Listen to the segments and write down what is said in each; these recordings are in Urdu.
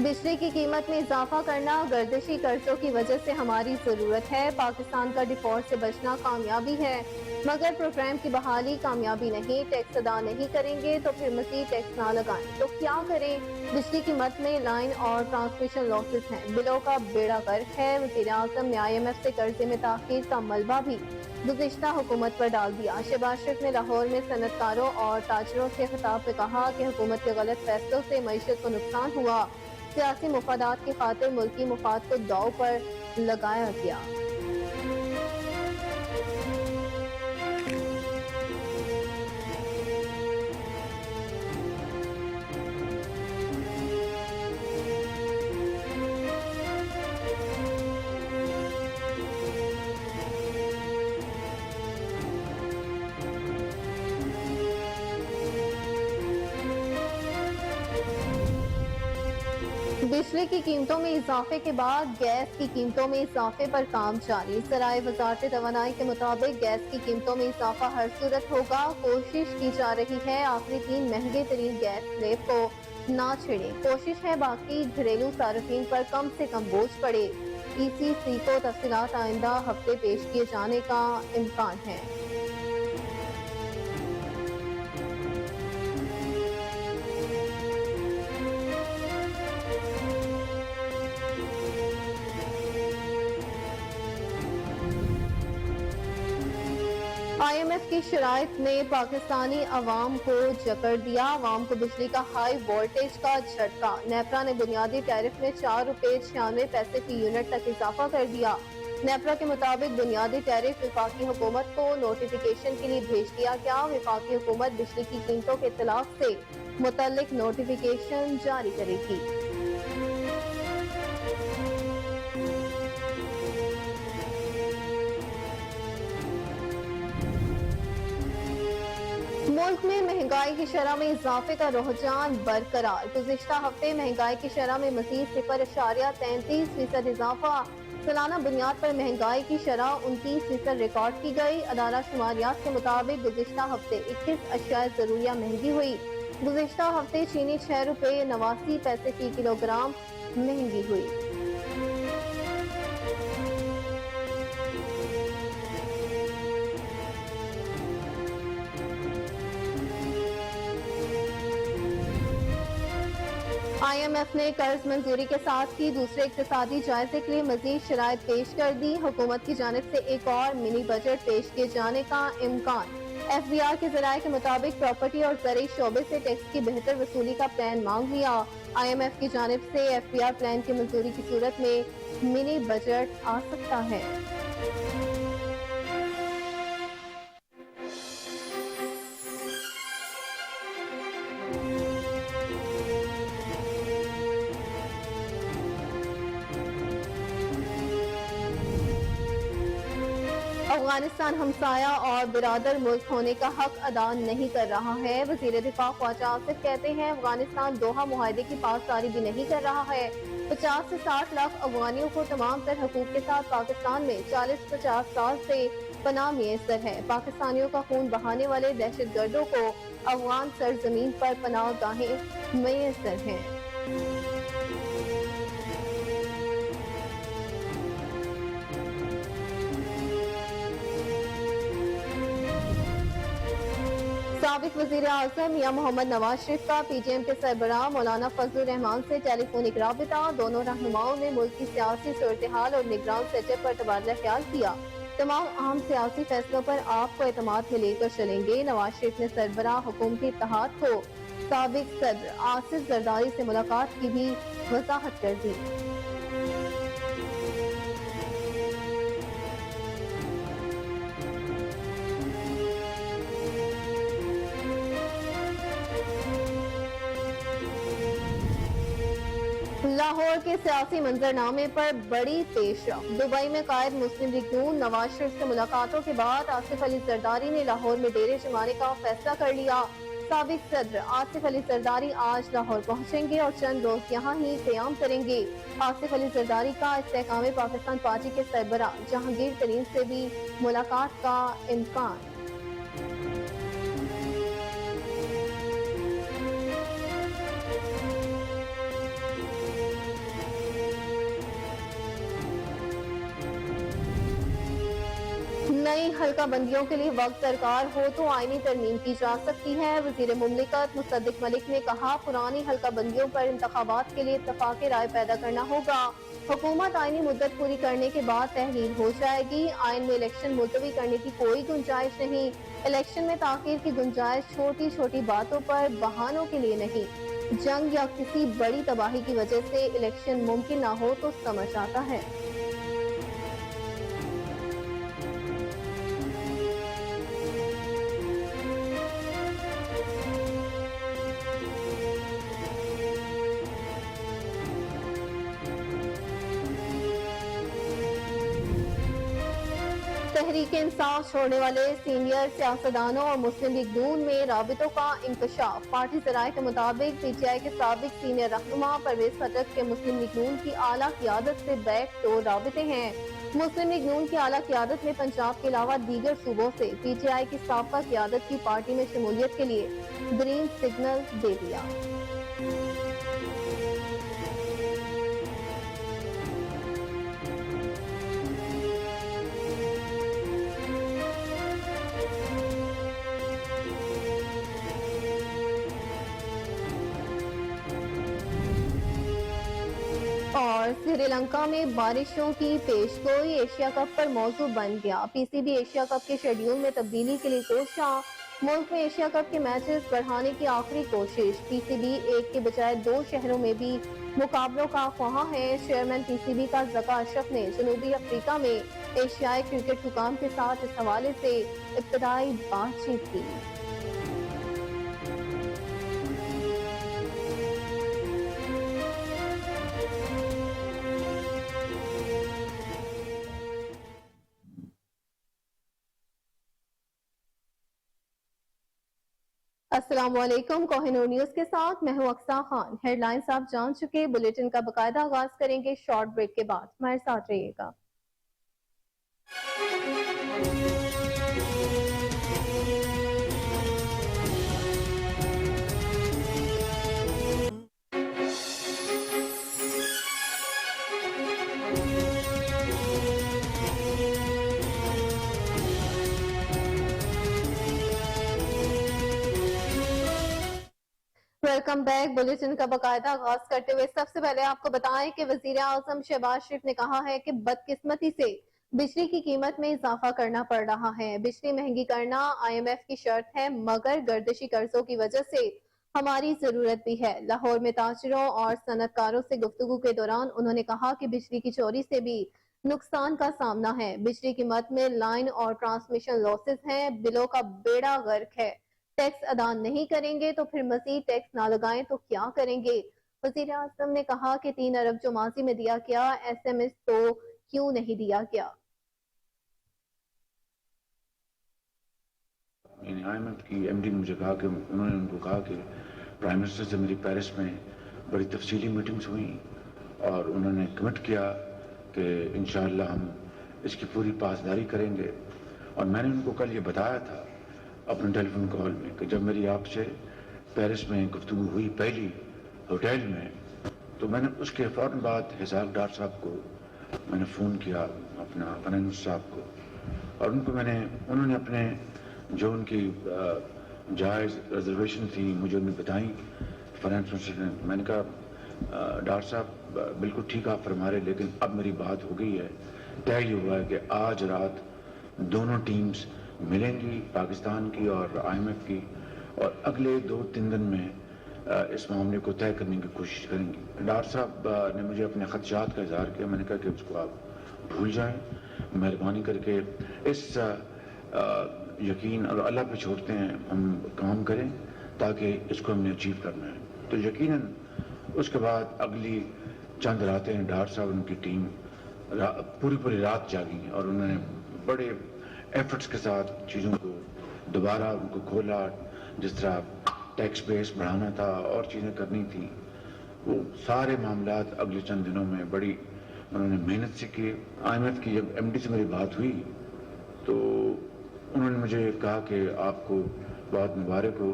بجلی کی قیمت میں اضافہ کرنا گردشی قرضوں کی وجہ سے ہماری ضرورت ہے۔ پاکستان کا ڈیفالٹ سے بچنا کامیابی ہے، مگر پروگرام کی بحالی کامیابی نہیں۔ ٹیکس ادا نہیں کریں گے تو پھر مزید ٹیکس نہ لگائیں تو کیا کریں؟ بجلی کی مد میں لائن اور ٹرانسمیشن لاسز ہیں، بلوں کا بیڑا غرق ہے۔ وزیر اعظم نے IMF سے قرضے میں تاخیر کا ملبہ بھی گزشتہ حکومت پر ڈال دیا۔ شہباز شریف نے لاہور میں صنعت کاروں اور تاجروں سے خطاب میں کہا کہ حکومت کے غلط فیصلوں سے معیشت کو نقصان ہوا، سیاسی مفادات کی خاطر ملکی مفاد کو داؤ پر لگایا گیا۔ بجلی کی قیمتوں میں اضافے کے بعد گیس کی قیمتوں میں اضافے پر کام جاری۔ ذرائع وزارت توانائی کے مطابق گیس کی قیمتوں میں اضافہ ہر صورت ہوگا۔ کوشش کی جا رہی ہے آخری 3 مہنگے ترین گیس سلیب کو نہ چھیڑیں۔ کوشش ہے باقی گھریلو صارفین پر کم سے کم بوجھ پڑے۔ ECC کو تفصیلات آئندہ ہفتے پیش کیے جانے کا امکان ہے۔ IMF کی شرائط نے پاکستانی عوام کو جکڑ دیا، عوام کو بجلی کا ہائی وولٹیج کا جھٹکا۔ نیپرا نے بنیادی ٹیرف میں 4 روپے 96 پیسے فی یونٹ تک اضافہ کر دیا۔ نیپرا کے مطابق بنیادی ٹیرف وفاقی حکومت کو نوٹیفیکیشن کے لیے بھیج دیا گیا۔ وفاقی حکومت بجلی کی قیمتوں کے اطلاق سے متعلق نوٹیفیکیشن جاری کرے گی۔ ملک میں مہنگائی کی شرح میں اضافے کا رجحان برقرار۔ گزشتہ ہفتے مہنگائی کی شرح میں مزید 0.33% اضافہ۔ سالانہ بنیاد پر مہنگائی کی شرح 29% ریکارڈ کی گئی۔ ادارہ شماریات کے مطابق گزشتہ ہفتے 21 اشیاء ضروریہ مہنگی ہوئی۔ گزشتہ ہفتے چینی 6 روپے 89 پیسے فی کلو گرام مہنگی ہوئی۔ IMF نے قرض منظوری کے ساتھ کی دوسرے اقتصادی جائزے کے لیے مزید شرائط پیش کر دی۔ حکومت کی جانب سے ایک اور منی بجٹ پیش کیے جانے کا امکان۔ FBR کے ذرائع کے مطابق پراپرٹی اور زرعی شعبے سے ٹیکس کی بہتر وصولی کا پلان مانگ لیا۔ IMF کی جانب سے FBR پلان کی منظوری کی صورت میں منی بجٹ آ سکتا ہے۔ افغانستان ہمسایہ اور برادر ملک ہونے کا حق ادا نہیں کر رہا ہے۔ وزیر دفاع خواجہ آصف کہتے ہیں افغانستان دوحہ معاہدے کی پاسداری بھی نہیں کر رہا ہے۔ 50 سے 60 لاکھ افغانیوں کو تمام تر حقوق کے ساتھ پاکستان میں 40-50 سال سے پناہ میسر ہے۔ پاکستانیوں کا خون بہانے والے دہشت گردوں کو افغان سرزمین پر پناہ گاہیں میسر ہیں۔ سابق وزیر اعظم میاں محمد نواز شریف کا PGM کے سربراہ مولانا فضل الرحمان سے ٹیلی فونک رابطہ۔ دونوں رہنماؤں نے ملک کی سیاسی صورتحال اور نگران سیٹ اپ پر تبادلہ خیال کیا۔ تمام اہم سیاسی فیصلوں پر آپ کو اعتماد میں لے کر چلیں گے۔ نواز شریف نے سربراہ حکومتی اتحاد کو سابق صدر آصف زرداری سے ملاقات کی بھی وضاحت کر دی۔ لاہور کے سیاسی منظرنامے پر بڑی پیش رفت۔ دبئی میں قائد مسلم لیگ نون نواز شریف سے ملاقاتوں کے بعد آصف علی زرداری نے لاہور میں ڈیرے جمانے کا فیصلہ کر لیا۔ سابق صدر آصف علی زرداری آج لاہور پہنچیں گے اور چند روز یہاں ہی قیام کریں گے۔ آصف علی زرداری کا استحکام پاکستان پارٹی کے سربراہ جہانگیر ترین سے بھی ملاقات کا امکان۔ نئی حلقہ بندیوں کے لیے وقت درکار ہو تو آئینی ترمیم کی جا سکتی ہے۔ وزیر مملکت مصدق ملک نے کہا پرانی حلقہ بندیوں پر انتخابات کے لیے اتفاق رائے پیدا کرنا ہوگا۔ حکومت آئینی مدت پوری کرنے کے بعد تحلیل ہو جائے گی۔ آئین میں الیکشن ملتوی کرنے کی کوئی گنجائش نہیں۔ الیکشن میں تاخیر کی گنجائش چھوٹی چھوٹی باتوں پر بہانوں کے لیے نہیں، جنگ یا کسی بڑی تباہی کی وجہ سے الیکشن ممکن نہ ہو تو سمجھ آتا ہے۔ تحریک انصاف چھوڑنے والے سینئر سیاستدانوں اور مسلم لیگ نون میں رابطوں کا انکشاف۔ پارٹی ذرائع کے مطابق پی ٹی آئی کے سابق سینئر رہنما پرویز خٹک کے مسلم لیگ نون کی اعلیٰ قیادت سے بیک ڈور رابطے ہیں۔ مسلم لیگ نون کی اعلیٰ قیادت نے پنجاب کے علاوہ دیگر صوبوں سے پی ٹی آئی کی سابقہ قیادت کی پارٹی میں شمولیت کے لیے گرین سگنل دے دیا۔ اور سری لنکا میں بارشوں کی پیش گوئی ایشیا کپ پر موضوع بن گیا۔ پی سی بی ایشیا کپ کے شیڈیول میں تبدیلی کے لیے کوشاں۔ ملک میں ایشیا کپ کے میچز بڑھانے کی آخری کوشش۔ پی سی بی ایک کے بجائے 2 شہروں میں بھی مقابلوں کا خواہاں ہے۔ چیئرمین پی سی بی کا ذکا اشرف نے جنوبی افریقہ میں ایشیائی کرکٹ حکام کے ساتھ اس حوالے سے ابتدائی بات چیت کی۔ السلام علیکم، کوہ نور نیوز کے ساتھ میں ہوں اقصیٰ خان۔ ہیڈ لائنز آپ جان چکے، بلیٹن کا باقاعدہ آغاز کریں گے شارٹ بریک کے بعد، ہمارے ساتھ رہیے گا۔ Welcome back. بلیٹن کا باقاعدہ آغاز کرتے ہوئے سب سے پہلے آپ کو بتائیں کہ وزیر اعظم شہباز شریف نے کہا ہے کہ بدقسمتی سے بجلی کی قیمت میں اضافہ کرنا پڑ رہا ہے۔ بجلی مہنگی کرنا آئی ایم ایف کی شرط ہے، مگر گردشی قرضوں کی وجہ سے ہماری ضرورت بھی ہے۔ لاہور میں تاجروں اور صنعت کاروں سے گفتگو کے دوران انہوں نے کہا کہ بجلی کی چوری سے بھی نقصان کا سامنا ہے۔ بجلی کی مد میں لائن اور ٹرانسمیشن لاسز ہیں، بلوں کا بیڑا غرق ہے۔ ٹیکس ادا نہیں کریں گے تو پھر مزید ٹیکس نہ لگائیں تو کیا کریں گے؟ وزیر اعظم نے کہا کہ 3 ارب جو ماضی میں دیا گیا، ایس ایم ایس تو کیوں نہیں دیا گیا؟ آئی ایم ایف کی ایم ڈی نے مجھے کہا کہ انہوں نے ان کو کہا کہ پرائم منسٹر سے میری پیرس میں بڑی تفصیلی میٹنگز ہوئیں اور انہوں نے کمٹ کیا کہ انشاءاللہ ہم اس کی پوری پاسداری کریں گے۔ اور میں نے ان کو کل یہ بتایا تھا اپنے ٹیلی فون کال میں کہ جب میری آپ سے پیرس میں گفتگو ہوئی پہلی ہوٹل میں، تو میں نے اس کے فوراً بعد حساب ڈار صاحب کو میں نے فون کیا، اپنا فنانس صاحب کو، اور انہوں نے اپنے جو ان کی جائز ریزرویشن تھی مجھے انہیں بتائیں فائنانس منسٹر نے۔ میں نے کہا ڈاکٹر صاحب بالکل ٹھیک آپ فرما رہے، لیکن اب میری بات ہو گئی ہے، طے یہ ہوا ہے کہ آج رات دونوں ٹیمز ملیں گی، پاکستان کی اور آئی ایم ایف کی، اور اگلے 2-3 دن میں اس معاملے کو طے کرنے کی کوشش کریں گی۔ ڈاکٹر صاحب نے مجھے اپنے خدشات کا اظہار کیا، میں نے کہا کہ اس کو آپ بھول جائیں، مہربانی کر کے اس یقین اور اللہ پہ چھوڑتے ہیں، ہم کام کریں تاکہ اس کو ہم نے اچیو کرنا ہے۔ تو یقیناً اس کے بعد اگلی چند راتیں ڈاکٹر صاحب ان کی ٹیم پوری رات جاگی اور انہوں نے بڑے ایفرٹس کے ساتھ چیزوں کو دوبارہ ان کو کھولا، جس طرح ٹیکس بیس بڑھانا تھا اور چیزیں کرنی تھیں، وہ سارے معاملات اگلے چند دنوں میں بڑی انہوں نے محنت سے کی۔ آئی ایم ایف کی جب ایم ڈی سے میری بات ہوئی تو انہوں نے مجھے کہا کہ آپ کو بہت مبارک ہو،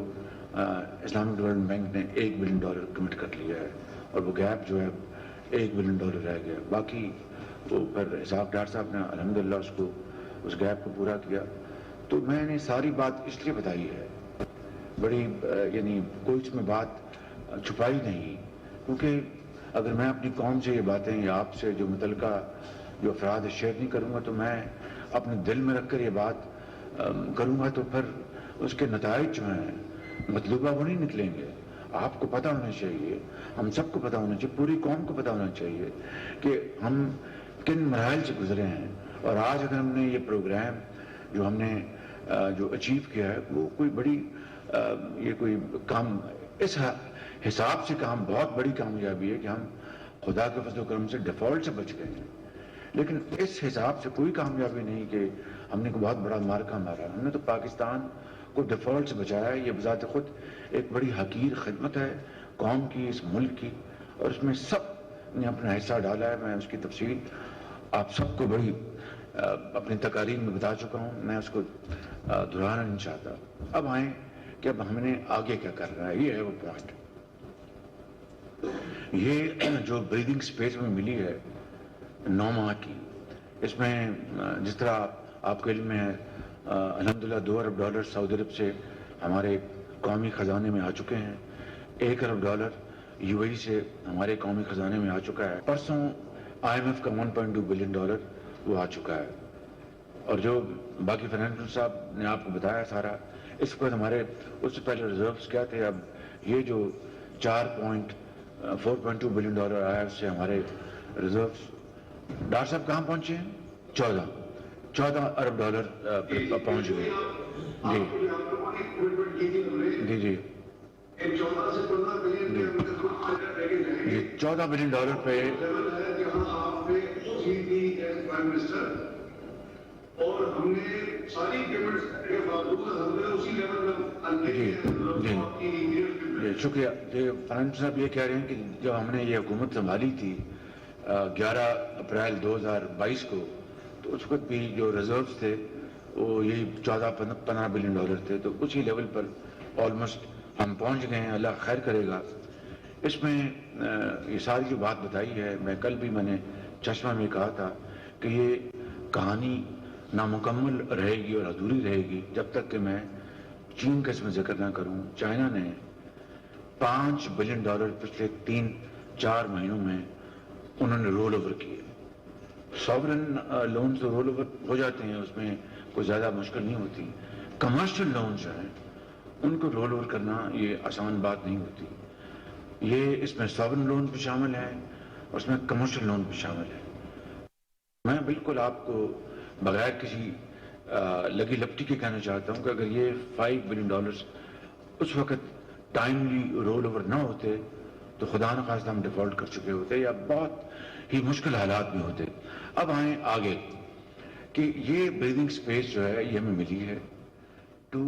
اسلامک ڈیولپمنٹ بینک نے $1 بلین کمٹ کر لیا ہے اور وہ گیپ جو ہے $1 بلین رہ گیا، باقی وہ پھر اسحاق ڈار صاحب نے الحمدللہ اس کو اس گیپ کو پورا کیا. تو میں نے ساری بات اس لیے بتائی ہے, بڑی یعنی کوئی اس میں بات چھپائی نہیں, کیونکہ اگر میں اپنی قوم سے یہ باتیں یا آپ سے جو متعلقہ جو افراد شیئر نہیں کروں گا تو میں اپنے دل میں رکھ کر یہ بات کروں گا تو پھر اس کے نتائج جو ہیں مطلوبہ وہ نہیں نکلیں گے. آپ کو پتہ ہونا چاہیے, ہم سب کو پتہ ہونا چاہیے, پوری قوم کو پتہ ہونا چاہیے کہ ہم کن مراحل سے گزرے ہیں. اور آج اگر ہم نے یہ پروگرام جو ہم نے جو اچیو کیا ہے وہ کوئی بڑی یہ کوئی کام اس حساب سے کام بہت بڑی کامیابی ہے کہ ہم خدا کے فضل و کرم سے ڈیفالٹ سے بچ گئے ہیں. لیکن اس حساب سے کوئی کامیابی نہیں کہ ہم نے کوئی بہت بڑا مارکا مارا. ہم نے تو پاکستان کو ڈیفالٹ سے بچایا ہے. یہ بذات خود ایک بڑی حقیر خدمت ہے قوم کی, اس ملک کی, اور اس میں سب نے اپنا حصہ ڈالا ہے. میں اس کی تفصیل آپ سب کو بڑی اپنی تقاریر میں بتا چکا ہوں, میں اس کو دہرانا نہیں چاہتا. اب آئیں کہ اب ہم نے آگے کیا کرنا ہے. یہ ہے وہ پوائنٹ, یہ جو بریدنگ سپیس میں ملی ہے 9 ماہ کی, اس میں جس طرح آپ کے علم میں ہے الحمدللہ $2 ارب سعودی عرب سے ہمارے قومی خزانے میں آ چکے ہیں. $1 ارب UAE سے ہمارے قومی خزانے میں آ چکا ہے. پرسوں IMF کا $1.2 بلین وہ آ چکا ہے. اور جو باقی فائنینشل صاحب نے آپ کو بتایا سارا, اس وقت ہمارے اس سے پہلے ریزروز کیا تھے, اب یہ جو $4.2 بلین آیا ہے اس سے ہمارے ریزروز ڈاکٹر صاحب کہاں پہنچے ہیں؟ 14 ارب ڈالر پہنچ گئے. جی جی جی 14 بلین ڈالر پہ اور ہم نے ساری پیمنٹس اسی لیول جی شکریہ. فائنانس صاحب یہ کہہ رہے ہیں کہ جب ہم نے یہ حکومت سنبھالی تھی 11 اپریل 2022 کو, تو اس وقت بھی جو ریزروز تھے وہ یہی 14-15 بلین ڈالر تھے. تو اسی لیول پر آلموسٹ ہم پہنچ گئے ہیں. اللہ خیر کرے گا. اس میں یہ ساری جو بات بتائی ہے, میں کل بھی میں نے چشمہ میں کہا تھا کہ یہ کہانی نامکمل رہے گی اور ادھوری رہے گی جب تک کہ میں چین کا اس میں ذکر نہ کروں. چائنا نے $5 بلین پچھلے 3-4 مہینوں میں انہوں نے رول اوور کیے. ساورن لونز تو رول اوور ہو جاتے ہیں, اس میں کوئی زیادہ مشکل نہیں ہوتی. کمرشل لونز جو ہیں ان کو رول اوور کرنا یہ آسان بات نہیں ہوتی. یہ اس میں ساورن لون بھی شامل ہے اور اس میں کمرشل لون بھی شامل ہے. میں بالکل آپ کو بغیر کسی لگی لپٹی کے کہنا چاہتا ہوں کہ اگر یہ $5 بلین اس وقت ٹائملی رول اوور نہ ہوتے تو خدا نخواستہ ہم ڈیفالٹ کر چکے ہوتے یا بہت ہی مشکل حالات میں ہوتے. اب آئیں آگے کہ یہ بریدنگ سپیس جو ہے یہ ہمیں ملی ہے ٹو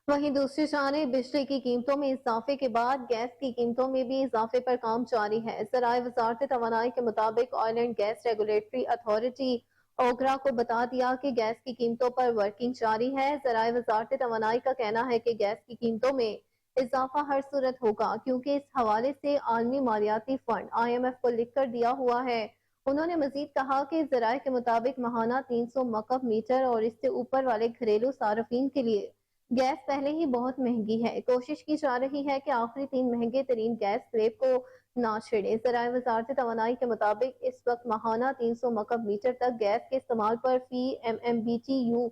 وہیں دوسری جانب بجلی کی قیمتوں میں اضافے کے بعد گیس کی قیمتوں میں بھی اضافے پر کام جاری ہے. ذرائع وزارت توانائی کے مطابق oil and gas regulatory authority OGRA کو بتا دیا کہ گیس کی قیمتوں پر ورکنگ جاری ہے. ذرائع وزارت توانائی کا کہنا ہے کہ گیس کی قیمتوں میں اضافہ ہر صورت ہوگا کیونکہ اس حوالے سے عالمی مالیاتی فنڈ IMF کو لکھ کر دیا ہوا ہے. انہوں نے مزید کہا کہ ذرائع کے مطابق ماہانہ 300 مکعب میٹر اور اس سے اوپر والے گھریلو صارفین کے لیے گیس پہلے ہی بہت مہنگی ہے. کوشش کی جا رہی ہے کہ آخری 3 مہنگے ترین گیس سلیب کو نہ چھیڑیں. ذرائع وزارت توانائی کے مطابق اس وقت ماہانہ 300 مکعب میٹر تک گیس کے استعمال پر فی MMBTU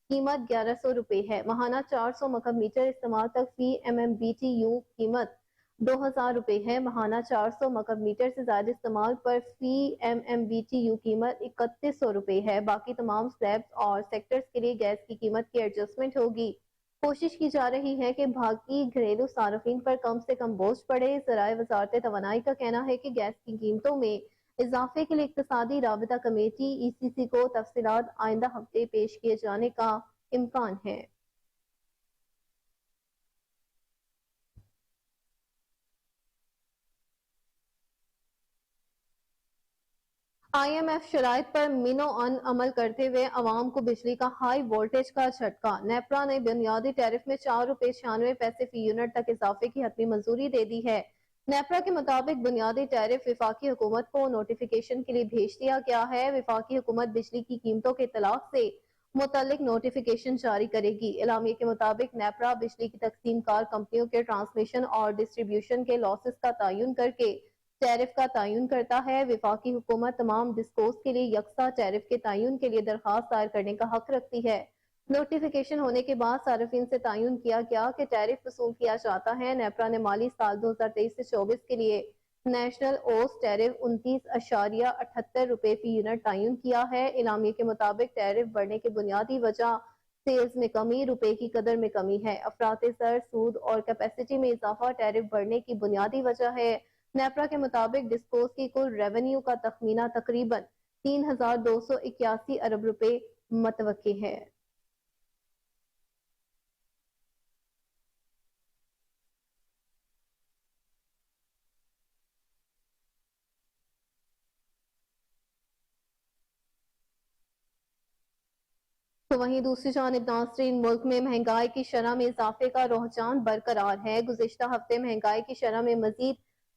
قیمت $1100 ہے. ماہانہ 400 مکعب میٹر استعمال تک فی MMBTU قیمت $2000 ہے. ماہانہ 400 مکعب میٹر سے زائد استعمال پر فی MMBTU قیمت $3100 ہے. باقی تمام سلیبز اور سیکٹرز کے لیے گیس کی قیمت کی ایڈجسٹمنٹ ہوگی. کوشش کی جا رہی ہے کہ باقی گھریلو صارفین پر کم سے کم بوجھ پڑے. ذرائع وزارت توانائی کا کہنا ہے کہ گیس کی قیمتوں میں اضافے کے لیے اقتصادی رابطہ کمیٹی ECC کو تفصیلات آئندہ ہفتے پیش کیے جانے کا امکان ہے. IMF شرائط پر مینو ان عمل کرتے ہوئے عوام کو بجلی کا ہائی وولٹیج کا جھٹکا. نیپرا نے بنیادی ٹیرف میں $4.96 فی یونٹ تک اضافے کی حتمی منظوری دے دی ہے. نیپرا کے مطابق بنیادی ٹیرف وفاقی حکومت کو نوٹیفیکیشن کے لیے بھیج دیا گیا ہے۔ وفاقی حکومت بجلی کی قیمتوں کے اطلاق سے متعلق نوٹیفیکیشن جاری کرے گی۔ اعلامیے کے مطابق نیپرا بجلی کی تقسیم کار کمپنیوں کے ٹرانسمیشن اور ڈسٹریبیوشن کے لاسز کا تعین کر کے ٹیرف کا تعین کرتا ہے۔ وفاقی حکومت تمام ڈسکوز کے لیے یکساں ٹیرف کے تعین کے لیے درخواست دائر کرنے کا حق رکھتی ہے۔ نوٹیفیکیشن ہونے کے بعد صارفین سے تعین کیا گیا کہ ٹیرف وصول کیا جاتا ہے۔ نیپرا نے مالی سال 2023 سے 24 کے لیے نیشنل اوس ٹیرف 29.78 روپے فی یونٹ تعین کیا ہے۔ اعلامیے کے مطابق ٹیرف بڑھنے کی بنیادی وجہ سیلز میں کمی، روپے کی قدر میں کمی ہے۔ افراط زر، سود اور کیپیسٹی میں اضافہ ٹیرف بڑھنے کی بنیادی وجہ ہے۔ نیپرا کے مطابق ڈسکوز کی کل ریونیو کا تخمینہ تقریباً 3,281 ارب روپے متوقع ہے۔ تو وہیں دوسری جانب ناظرین، ملک میں مہنگائی کی شرح میں اضافے کا رجحان برقرار ہے۔ گزشتہ ہفتے مہنگائی کی شرح میں مزید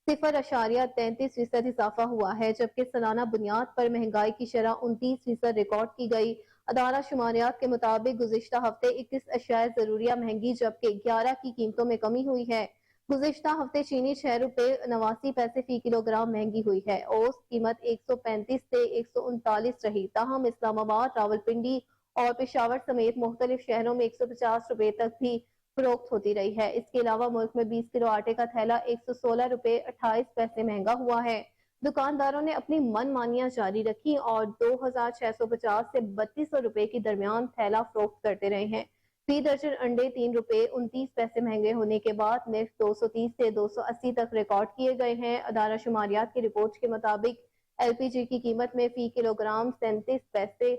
0.33% اضافہ ہوا ہے، جبکہ سالانہ بنیاد پر مہنگائی کی شرح 29% ریکارڈ کی گئی۔ ادارہ شماریات کے مطابق گزشتہ ہفتے 21 اشیاء ضروریہ مہنگی جبکہ 11 کی قیمتوں میں کمی ہوئی ہے۔ گزشتہ ہفتے چینی 6 روپے 89 پیسے فی کلو گرام مہنگی ہوئی ہے۔ اوس قیمت 135 سے 139 رہی، تاہم اسلام آباد، راولپنڈی اور پشاور سمیت مختلف شہروں میں 150 روپے تک بھی فروخت ہوتی رہی ہے۔ اس کے علاوہ ملک میں 20 کلو آٹے کا تھیلا 116 روپے 28 پیسے مہنگا ہوا ہے۔ دکانداروں نے اپنی من مانیاں جاری رکھی اور 2,650 سے 3,200 روپے کے درمیان تھیلا فروخت کرتے رہے ہیں۔ فی درجن انڈے 3 روپے 29 پیسے مہنگے ہونے کے بعد نرخ 230 سے 280 تک ریکارڈ کیے گئے ہیں۔ ادارہ شماریات کی رپورٹ کے مطابق ایل پی جی کی قیمت میں فی کلو گرام 37 پیسے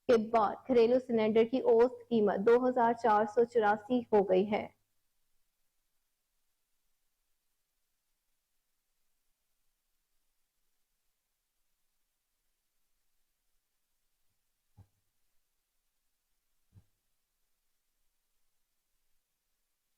کے بعد گھریلو سلنڈر کی اوسط قیمت 2,484 ہو گئی ہے۔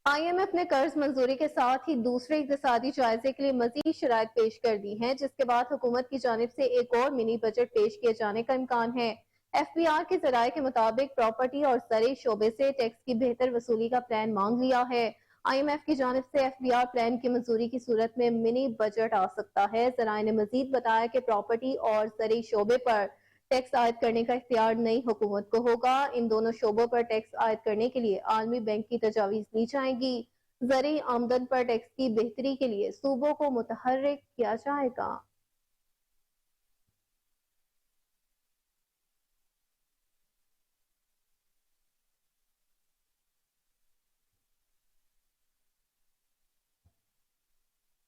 آئی ایم ایف نے قرض منظوری کے ساتھ ہی دوسرے اقتصادی جائزے کے لیے مزید شرائط پیش کر دی ہیں، جس کے بعد حکومت کی جانب سے ایک اور منی بجٹ پیش کیے جانے کا امکان ہے۔ ایف بی آر کے ذرائع کے مطابق پراپرٹی اور زرعی شعبے سے ٹیکس کی بہتر وصولی کا پلان مانگ لیا ہے۔ آئی ایم ایف کی جانب سے ایف بی آر پلان کی منظوری کی صورت میں منی بجٹ آ سکتا ہے۔ ذرائع نے مزید بتایا کہ پراپرٹی اور زرعی شعبے پر ٹیکس عائد کرنے کا اختیار نئی حکومت کو ہوگا۔ ان دونوں شعبوں پر ٹیکس عائد کرنے کے لیے عالمی بینک کی تجاویز لی جائیں گی۔ زرعی آمدن پر ٹیکس کی بہتری کے لیے صوبوں کو متحرک کیا جائے گا۔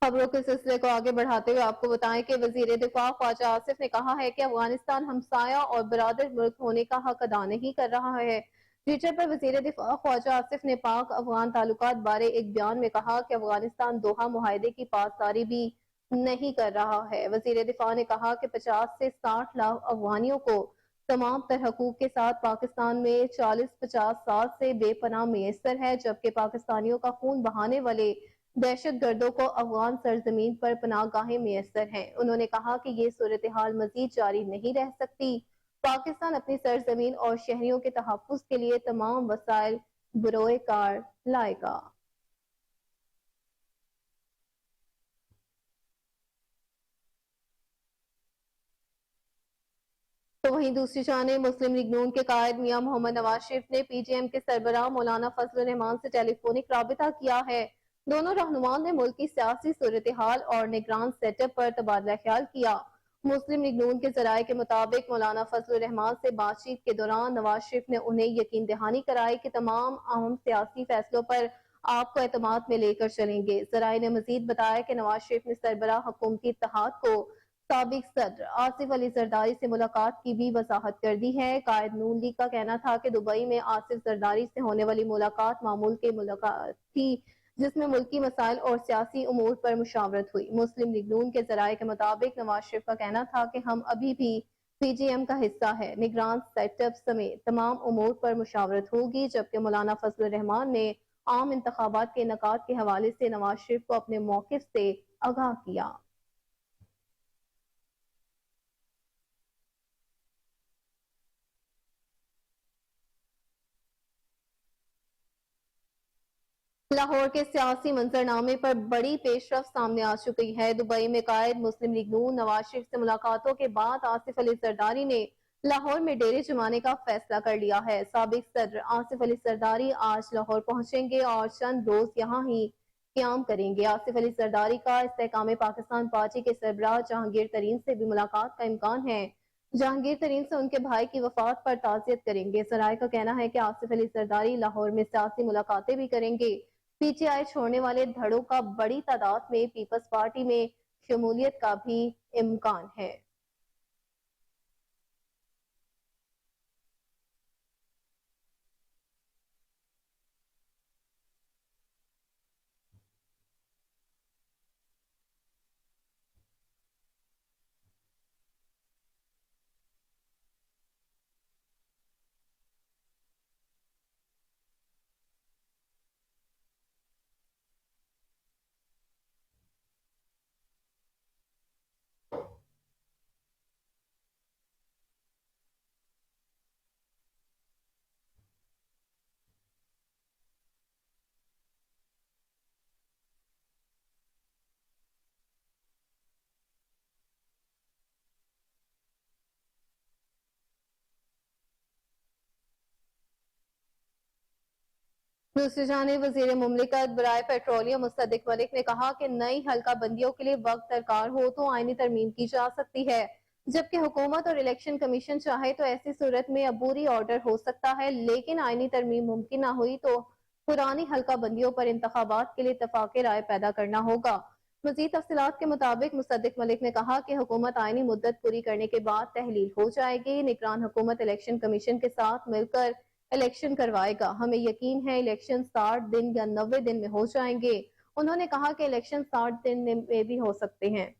خبروں کے سلسلے کو آگے بڑھاتے ہوئے آپ کو بتائیں کہ وزیر دفاع خواجہ آصف نے کہا ہے کہ افغانستان ہمسایہ اور برادر ملک ہونے کا حق ادا نہیں کر رہا ہے۔ ٹویٹر پر وزیر دفاع خواجہ آصف نے پاک افغان تعلقات بارے ایک بیان میں کہا کہ افغانستان دوحہ معاہدے کی پاسداری بھی نہیں کر رہا ہے۔ وزیر دفاع نے کہا کہ 50 سے 60 لاکھ افغانیوں کو تمام تر حقوق کے ساتھ پاکستان میں 40-50 سال سے بے پناہ میسر ہے، جبکہ پاکستانیوں کا خون بہانے والے دہشت گردوں کو افغان سرزمین پر پناہ گاہیں میسر ہیں۔ انہوں نے کہا کہ یہ صورتحال مزید جاری نہیں رہ سکتی۔ پاکستان اپنی سرزمین اور شہریوں کے تحفظ کے لیے تمام وسائل بروئے کار لائے گا۔ تو وہیں دوسری جانب مسلم لیگ نون کے قائد میاں محمد نواز شریف نے پی ٹی ایم کے سربراہ مولانا فضل الرحمان سے ٹیلی فونک رابطہ کیا ہے۔ دونوں رہنماؤں نے ملکی سیاسی صورتحال اور نگران سیٹ اپ پر تبادلہ خیال کیا۔ مسلم لیگ نون کے ذرائع کے مطابق مولانا فضل الرحمان سے بات چیت کے دوران نواز شریف نے انہیں یقین دہانی کرائی کہ تمام اہم سیاسی فیصلوں پر آپ کو اعتماد میں لے کر چلیں گے۔ ذرائع نے مزید بتایا کہ نواز شریف نے سربراہ حکومتی اتحاد کو سابق صدر آصف علی زرداری سے ملاقات کی بھی وضاحت کر دی ہے۔ قائد نون لیگ کا کہنا تھا کہ دبئی میں آصف زرداری سے ہونے والی ملاقات معمول کی ملاقات تھی، جس میں ملکی مسائل اور سیاسی امور پر مشاورت ہوئی۔ مسلم لیگ نون کے ذرائع کے مطابق نواز شریف کا کہنا تھا کہ ہم ابھی بھی پی جی ایم کا حصہ ہے، نگران سیٹ اپ سمیت تمام امور پر مشاورت ہوگی، جبکہ مولانا فضل الرحمان نے عام انتخابات کے انعقاد کے حوالے سے نواز شریف کو اپنے موقف سے آگاہ کیا۔ لاہور کے سیاسی منظرنامے پر بڑی پیش رفت سامنے آ چکی ہے۔ دبئی میں قائد مسلم لیگ نون نواز شریف سے ملاقاتوں کے بعد آصف علی زرداری نے لاہور میں ڈیرے جمانے کا فیصلہ کر لیا ہے۔ سابق صدر آصف علی زرداری آج لاہور پہنچیں گے اور چند روز یہاں ہی قیام کریں گے۔ آصف علی زرداری کا استحکام پاکستان پارٹی کے سربراہ جہانگیر ترین سے بھی ملاقات کا امکان ہے۔ جہانگیر ترین سے ان کے بھائی کی وفات پر تعزیت کریں گے۔ ذرائع کا کہنا ہے کہ آصف علی زرداری لاہور میں سیاسی ملاقاتیں بھی کریں گے۔ پی ٹی آئی چھوڑنے والے دھڑوں کا بڑی تعداد میں پیپلز پارٹی میں شمولیت کا بھی امکان ہے۔ دوسری جانب وزیر مملکت برائے پیٹرولیم مصدق ملک نے کہا کہ نئی حلقہ بندیوں کے لیے وقت درکار ہو تو آئینی ترمیم کی جا سکتی ہے، جبکہ حکومت اور الیکشن کمیشن چاہے تو ایسی صورت میں عبوری آرڈر ہو سکتا ہے، لیکن آئینی ترمیم ممکن نہ ہوئی تو پرانی حلقہ بندیوں پر انتخابات کے لیے اتفاق رائے پیدا کرنا ہوگا۔ مزید تفصیلات کے مطابق مصدق ملک نے کہا کہ حکومت آئینی مدت پوری کرنے کے بعد تحلیل ہو جائے گی۔ نگران حکومت الیکشن کمیشن کے ساتھ مل کر الیکشن کروائے گا۔ ہمیں یقین ہے الیکشن 60 دن یا 90 دن میں ہو جائیں گے۔ انہوں نے کہا کہ الیکشن 60 دن میں بھی ہو سکتے ہیں۔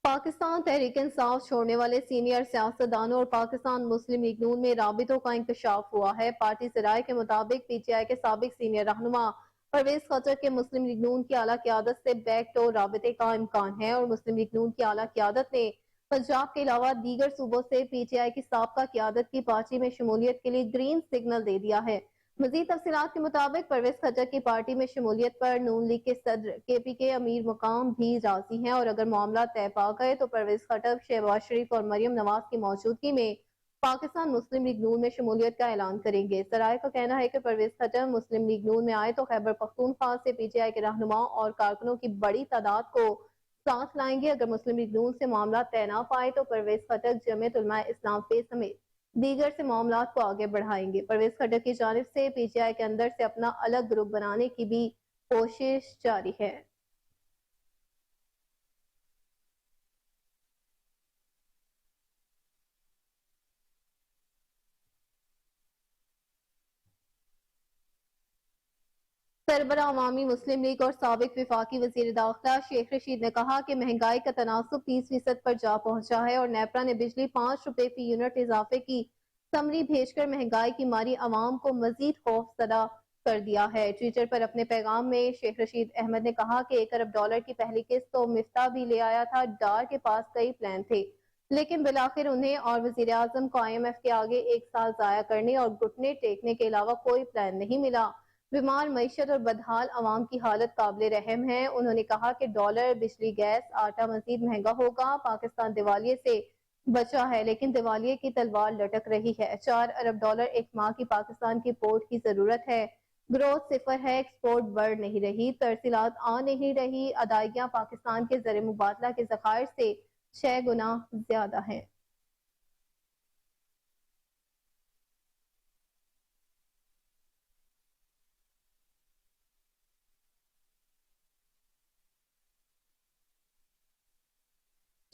پاکستان تحریک انصاف چھوڑنے والے سینئر سیاستدانوں اور پاکستان مسلم لیگ نون میں رابطوں کا انکشاف ہوا ہے۔ پارٹی ذرائع کے مطابق پی ٹی آئی کے سابق سینئر رہنما پرویز خٹک کے مسلم لیگ نون کی اعلیٰ قیادت سے بیک ڈور رابطے کا امکان ہے اور مسلم لیگ نون کی اعلیٰ قیادت نے پنجاب کے علاوہ دیگر صوبوں سے پی ٹی آئی کی سابقہ قیادت کی پارٹی میں شمولیت کے لیے گرین سگنل دے دیا ہے۔ مزید تفصیلات کے مطابق پرویز خٹک کی پارٹی میں شمولیت پر نون لیگ کے صدر کے پی کے امیر مقام بھی راضی ہیں اور اگر معاملات طے پا گئے تو پرویز خٹک شہباز شریف اور مریم نواز کی موجودگی میں پاکستان مسلم لیگ نون میں شمولیت کا اعلان کریں گے۔ ذرائع کا کہنا ہے کہ پرویز خٹک مسلم لیگ نون میں آئے تو خیبر پختونخوا سے پی ٹی آئی کے رہنماؤں اور کارکنوں کی بڑی تعداد کو ساتھ لائیں گے۔ اگر مسلم لیگ نون سے معاملات طے نہ پائے تو پرویز خٹک جمعیت علماء اسلام فیض سمیت دیگر سے معاملات کو آگے بڑھائیں گے۔ پرویز خٹک کی جانب سے پی ٹی آئی کے اندر سے اپنا الگ گروپ بنانے کی بھی کوشش جاری ہے۔ سربراہ عوامی مسلم لیگ اور سابق وفاقی وزیر داخلہ شیخ رشید نے کہا کہ مہنگائی کا تناسب 30% پر جا پہنچا ہے اور نیپرا نے بجلی 5 روپے فی یونٹ اضافے کی سمری بھیج کر مہنگائی کی ماری عوام کو مزید خوف زدہ کر دیا ہے۔ ٹویٹر پر اپنے پیغام میں شیخ رشید احمد نے کہا کہ 1 ارب ڈالر کی پہلی قسط تو مفتاح بھی لے آیا تھا، ڈار کے پاس کئی پلان تھے لیکن بالآخر انہیں اور وزیر اعظم کو آئی ایم ایف کے آگے 1 سال ضائع کرنے اور گھٹنے ٹیکنے کے علاوہ کوئی پلان نہیں ملا۔ بیمار معیشت اور بدحال عوام کی حالت قابل رحم ہے۔ انہوں نے کہا کہ ڈالر، بجلی، گیس، آٹا مزید مہنگا ہوگا۔ پاکستان دیوالیے سے بچا ہے لیکن دیوالیے کی تلوار لٹک رہی ہے۔ 4 ارب ڈالر ایک ماہ کی پاکستان کی پورٹ کی ضرورت ہے۔ گروتھ صفر ہے، ایکسپورٹ بڑھ نہیں رہی، ترسیلات آ نہیں رہی، ادائیگیاں پاکستان کے زر مبادلہ کے ذخائر سے 6 گنا زیادہ ہیں۔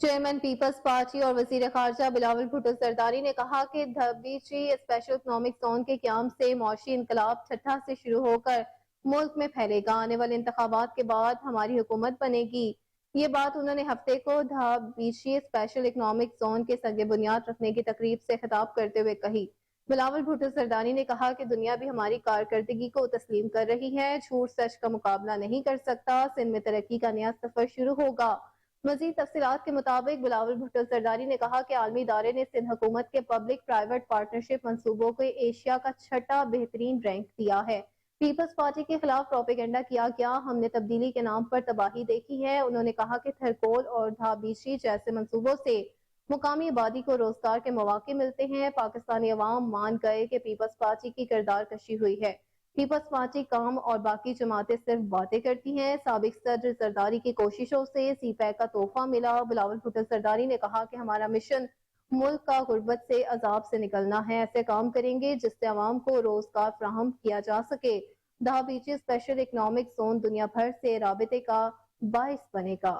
چیئرمین پیپلز پارٹی اور وزیر خارجہ بلاول بھٹو زرداری نے کہا کہ دھبیچی اسپیشل اکنامک زون کے قیام سے معاشی انقلاب ٹھٹھا سے شروع ہو کر ملک میں پھیلے گا، آنے والے انتخابات کے بعد ہماری حکومت بنے گی۔ یہ بات انہوں نے ہفتے کو دھبیچی اسپیشل اکنامک زون کے سنگ بنیاد رکھنے کی تقریب سے خطاب کرتے ہوئے کہی۔ بلاول بھٹو زرداری نے کہا کہ دنیا بھی ہماری کارکردگی کو تسلیم کر رہی ہے، جھوٹ سچ کا مقابلہ نہیں کر سکتا، سندھ میں ترقی کا نیا سفر شروع ہوگا۔ مزید تفصیلات کے مطابق بلاول بھٹو زرداری نے کہا کہ عالمی ادارے نے سندھ حکومت کے پبلک پرائیویٹ پارٹنرشپ منصوبوں کو ایشیا کا چھٹا بہترین رینک دیا ہے۔ پیپلز پارٹی کے خلاف پروپیگنڈا کیا گیا، ہم نے تبدیلی کے نام پر تباہی دیکھی ہے۔ انہوں نے کہا کہ تھرکول اور دھابیچی جیسے منصوبوں سے مقامی آبادی کو روزگار کے مواقع ملتے ہیں۔ پاکستانی عوام مان گئے کہ پیپلز پارٹی کی کردار کشی ہوئی ہے۔ پیپلز پارٹی کام اور باقی جماعتیں صرف باتیں کرتی ہیں۔ سابق صدر زرداری کی کوششوں سے سی پیک کا تحفہ ملا۔ بلاول بھٹو زرداری نے کہا کہ ہمارا مشن ملک کا غربت سے عذاب سے نکلنا ہے، ایسے کام کریں گے جس سے عوام کو روزگار فراہم کیا جا سکے۔ دھابیچی اسپیشل اکنامک زون دنیا بھر سے رابطے کا باعث بنے گا۔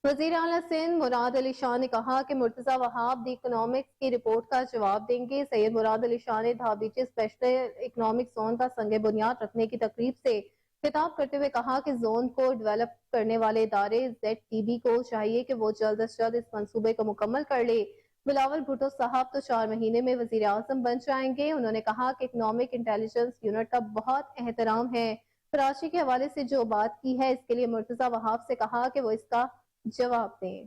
وزیر اعلیٰ سندھ مراد علی شاہ نے کہا کہ مرتضی وہاب دی اکنامکس کی رپورٹ کا جواب دیں گے۔ سید مراد علی شاہ نے دھابیچی اسپیشل اکنامک زون کا سنگ بنیاد رکھنے کی تقریب سے خطاب کرتے ہوئے کہا کہ زون کو ڈیولپ کرنے والے ادارے ZTB کو چاہیے کہ وہ جلد از جلد اس منصوبے کو مکمل کر لے۔ بلاول بھٹو صاحب تو 4 مہینے میں وزیر اعظم بن جائیں گے۔ انہوں نے کہا کہ اکنامک انٹیلیجنس یونٹ کا بہت احترام ہے۔ کراچی کے حوالے سے جو بات کی ہے اس کے لیے مرتضی وہاب سے کہا کہ وہ اس کا جواب دیں۔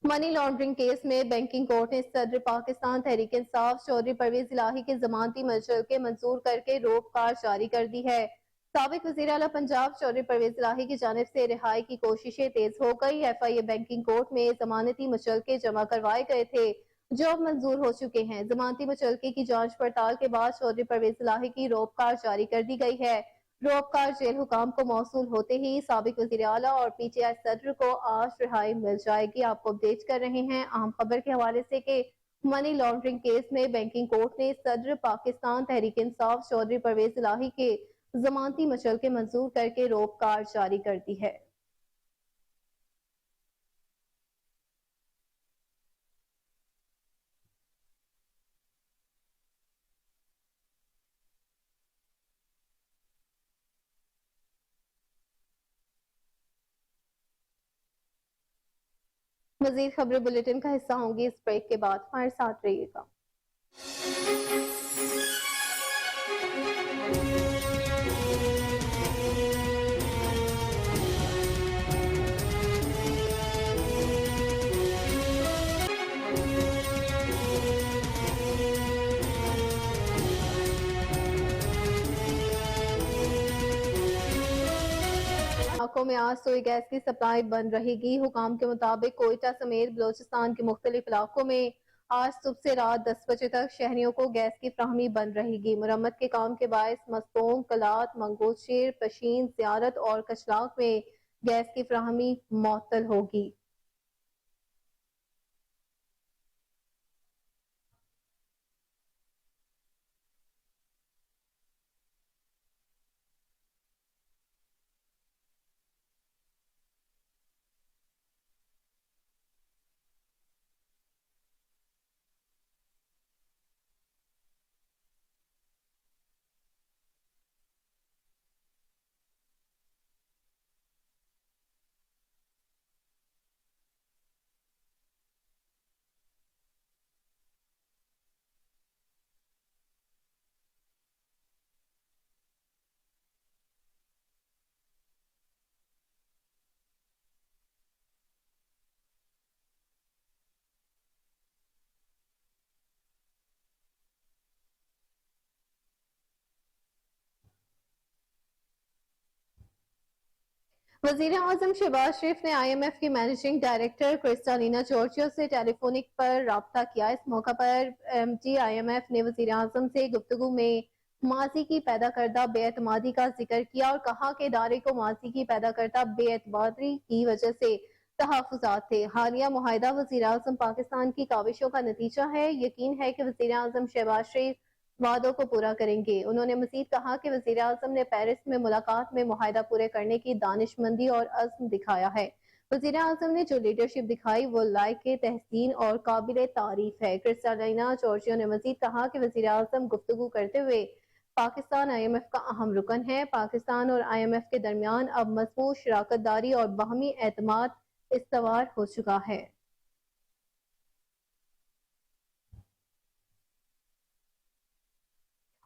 منی لانڈرنگ کیس میں بینکنگ کورٹ نے صدر پاکستان تحریک انصاف چودھری پرویز الہی کی ضمانتی مچلکے منظور کر کے روک کار جاری کر دی ہے۔ سابق وزیر اعلیٰ پنجاب چودھری پرویز الہی کی جانب سے رہائی کی کوششیں تیز ہو گئی۔ FIA بینکنگ کورٹ میں ضمانتی مچلکے جمع کروائے گئے تھے جو اب منظور ہو چکے ہیں۔ ضمانتی مچلکے کی جانچ پڑتال کے بعد چودھری پرویز الہی کی روک کار جاری کر دی گئی ہے۔ روک کار جیل حکام کو موصول ہوتے ہی سابق وزیر اعلیٰ اور PTI صدر کو آج رہائی مل جائے گی۔ آپ کو اپڈیٹ کر رہے ہیں اہم خبر کے حوالے سے کہ منی لانڈرنگ کیس میں بینکنگ کورٹ نے صدر پاکستان تحریک انصاف چودھری پرویز الہی کے ضمانتی مچلکے منظور کر کے روک کار جاری کر دی ہے۔ مزید خبریں بلیٹن کا حصہ ہوں گی اس بریک کے بعد، ہمارے ساتھ رہیے گا۔ علاقوں میں آج سوئی گیس کی سپلائی بند رہے گی۔ حکام کے مطابق کوئٹہ سمیت بلوچستان کے مختلف علاقوں میں آج صبح سے رات 10 بجے تک شہریوں کو گیس کی فراہمی بند رہے گی۔ مرمت کے کام کے باعث مستونگ، کلات، منگوچیر، پشین، زیارت اور کچلاک میں گیس کی فراہمی معطل ہوگی۔ وزیر اعظم شہباز شریف نے IMF کی مینیجنگ ڈائریکٹر کرسٹالینا جورجیو سے ٹیلی فونک پر رابطہ کیا۔ اس موقع پر MD IMF نے وزیر اعظم سے گفتگو میں ماضی کی پیدا کردہ بے اعتمادی کا ذکر کیا اور کہا کہ ادارے کو ماضی کی پیدا کردہ بے اعتمادی کی وجہ سے تحفظات تھے۔ حالیہ معاہدہ وزیراعظم پاکستان کی کاوشوں کا نتیجہ ہے۔ یقین ہے کہ وزیراعظم شہباز شریف وعدوں کو پورا کریں گے۔ انہوں نے مزید کہا کہ وزیراعظم نے پیرس میں ملاقات میں معاہدہ پورے کرنے کی دانشمندی اور عزم دکھایا ہے۔ وزیراعظم نے جو لیڈرشپ دکھائی وہ لائق تحسین اور قابل تعریف ہے۔ کرسٹالینا جورجیو نے مزید کہا کہ وزیراعظم گفتگو کرتے ہوئے پاکستان آئی ایم ایف کا اہم رکن ہے۔ پاکستان اور آئی ایم ایف کے درمیان اب مضبوط شراکت داری اور باہمی اعتماد استوار ہو چکا ہے۔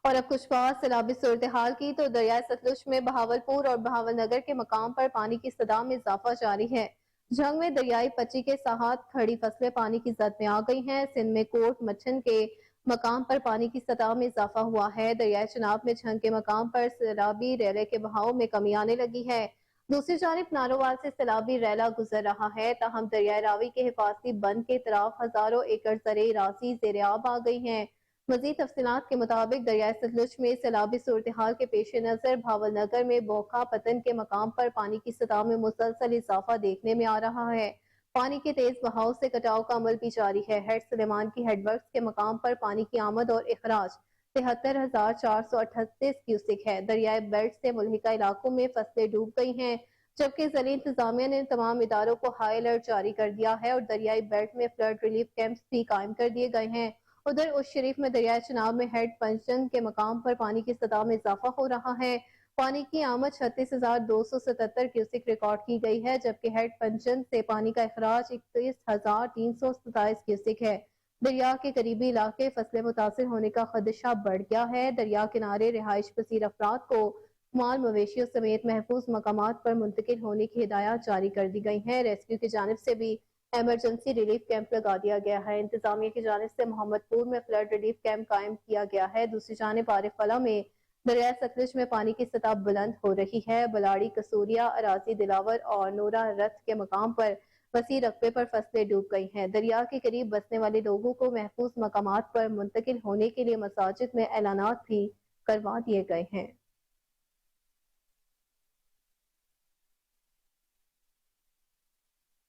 اور اب کچھ بات سیلابی صورتحال کی تو دریائے ستلج میں بہاولپور اور بہاول نگر کے مقام پر پانی کی سطح میں اضافہ جاری ہے۔ جھنگ میں دریائی پچی کے ساتھ کھڑی فصلیں پانی کی زد میں آ گئی ہیں۔ سندھ میں کوٹ مچھن کے مقام پر پانی کی سطح میں اضافہ ہوا ہے۔ دریائے چناب میں جھنگ کے مقام پر سیلابی ریلے کے بہاؤ میں کمی آنے لگی ہے۔ دوسری جانب نارووال سے سیلابی ریلا گزر رہا ہے، تاہم دریائے راوی کے حفاظتی بند کے اطراف ہزاروں ایکڑ زرعی اراضی زیر آب آ گئی ہیں۔ مزید تفصیلات کے مطابق دریائے ستلج میں سیلابی صورتحال کے پیش نظر بہاول نگر میں بوکھا پتن کے مقام پر پانی کی سطح میں مسلسل اضافہ دیکھنے میں آ رہا ہے۔ پانی کے تیز بہاؤ سے کٹاؤ کا عمل بھی جاری ہے۔ ہیڈ سلیمان کی ہیڈ ورکس کے مقام پر پانی کی آمد اور اخراج 73,438 کیوسک ہے۔ دریائے بیلٹ سے ملحقہ علاقوں میں فصلیں ڈوب گئی ہیں، جبکہ ضلعی انتظامیہ نے تمام اداروں کو ہائی الرٹ جاری کر دیا ہے اور دریائی بیلٹ میں فلڈ ریلیف کیمپس بھی قائم کر دیے گئے ہیں۔ ادھر اس شریف میں دریائے چناب میں ہیڈ پنجن کے مقام پر پانی کی سطح میں اضافہ ہو رہا ہے۔ پانی کی آمد 36,277 کیوسک ریکارڈ کی گئی ہے، جبکہ ہیڈ پنجن سے پانی کا اخراج 31,327 کیوسک ہے۔ دریا کے قریبی علاقے فصلیں متاثر ہونے کا خدشہ بڑھ گیا ہے۔ دریا کنارے رہائش پذیر افراد کو مال مویشیوں سمیت محفوظ مقامات پر منتقل ہونے کی ہدایات جاری کر دی گئی ہیں۔ ریسکیو کی جانب سے بھی ایمرجنسی ریلیف کیمپ لگا دیا گیا ہے۔ انتظامیہ کی جانب سے محمد پور میں فلڈ ریلیف کیمپ قائم کیا گیا ہے۔ دوسری جانب عارف قلعہ میں دریائے ستلج میں پانی کی سطح بلند ہو رہی ہے۔ بلاڑی کسوریا اراضی دلاور اور نورا رتھ کے مقام پر وسیع رقبے پر فصلیں ڈوب گئی ہیں۔ دریا کے قریب بسنے والے لوگوں کو محفوظ مقامات پر منتقل ہونے کے لیے مساجد میں اعلانات بھی کروا دیے گئے ہیں۔